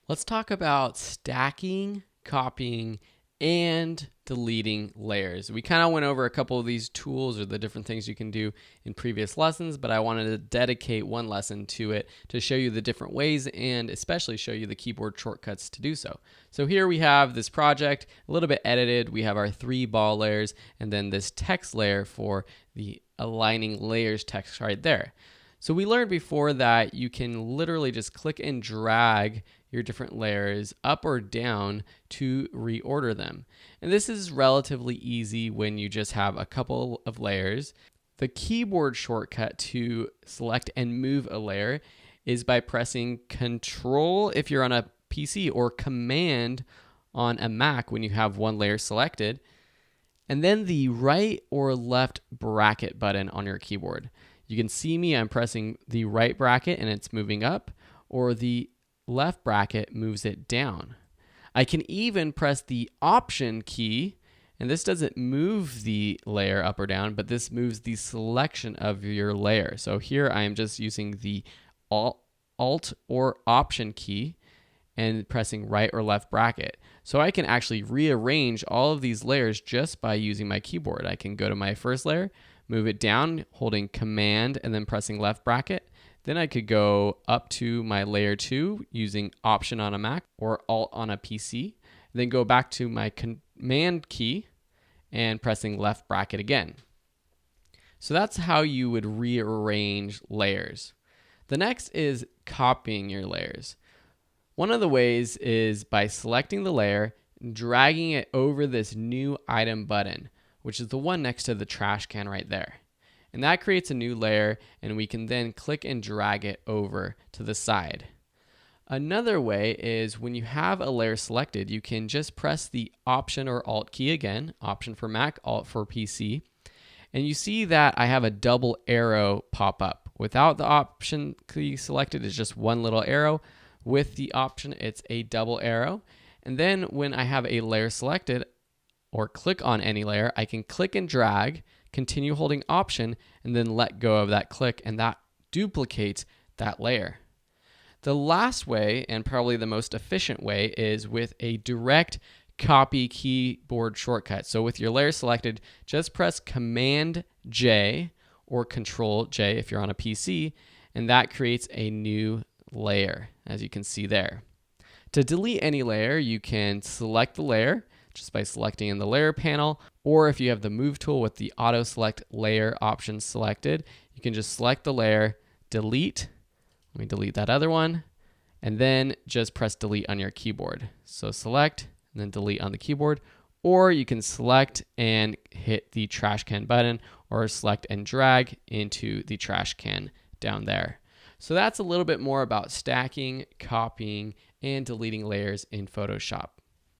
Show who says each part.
Speaker 1: Let's talk about stacking, copying, and deleting layers. We kind of went over a couple of these tools or the different things you can do in previous lessons, but I wanted to dedicate one lesson to it to show you the different ways and especially show you the keyboard shortcuts to do so. So here we have this project, a little bit edited. We have our 3 ball layers and then this text layer for the aligning layers text right there. So we learned before that you can literally just click and drag your different layers up or down to reorder them. And this is relatively easy when you just have a couple of layers. The keyboard shortcut to select and move a layer is by pressing Control if you're on a PC or Command on a Mac when you have one layer selected, and then the right or left bracket button on your keyboard. You can see me, I'm pressing the right bracket and it's moving up, or the left bracket moves it down. I can even press the Option key, and this doesn't move the layer up or down, but this moves the selection of your layer. So here I am just using the Alt or Option key and pressing right or left bracket. So I can actually rearrange all of these layers just by using my keyboard. I can go to my first layer, move it down, holding Command and then pressing left bracket. Then I could go up to my layer 2 using Option on a Mac or Alt on a PC. Then go back to my Command key and pressing left bracket again. So that's how you would rearrange layers. The next is copying your layers. One of the ways is by selecting the layer, dragging it over this new item button, which is the one next to the trash can right there. And that creates a new layer, and we can then click and drag it over to the side. Another way is when you have a layer selected, you can just press the Option or Alt key again, Option for Mac, Alt for PC, and you see that I have a double arrow pop up. Without the Option key selected, it's just one little arrow. With the Option, it's a double arrow. And then when I have a layer selected or click on any layer, I can click and drag, continue holding Option, and then let go of that click, and that duplicates that layer. The last way, and probably the most efficient way, is with a direct copy keyboard shortcut. So with your layer selected, just press Command J or Control J if you're on a PC, and that creates a new layer, as you can see there. To delete any layer, you can select the layer just by selecting in the layer panel, or if you have the move tool with the auto select layer option selected, you can just select the layer, delete. Let me delete that other one, and then just press delete on your keyboard. So select and then delete on the keyboard, or you can select and hit the trash can button, or select and drag into the trash can down there. So that's a little bit more about stacking, copying, and deleting layers in Photoshop.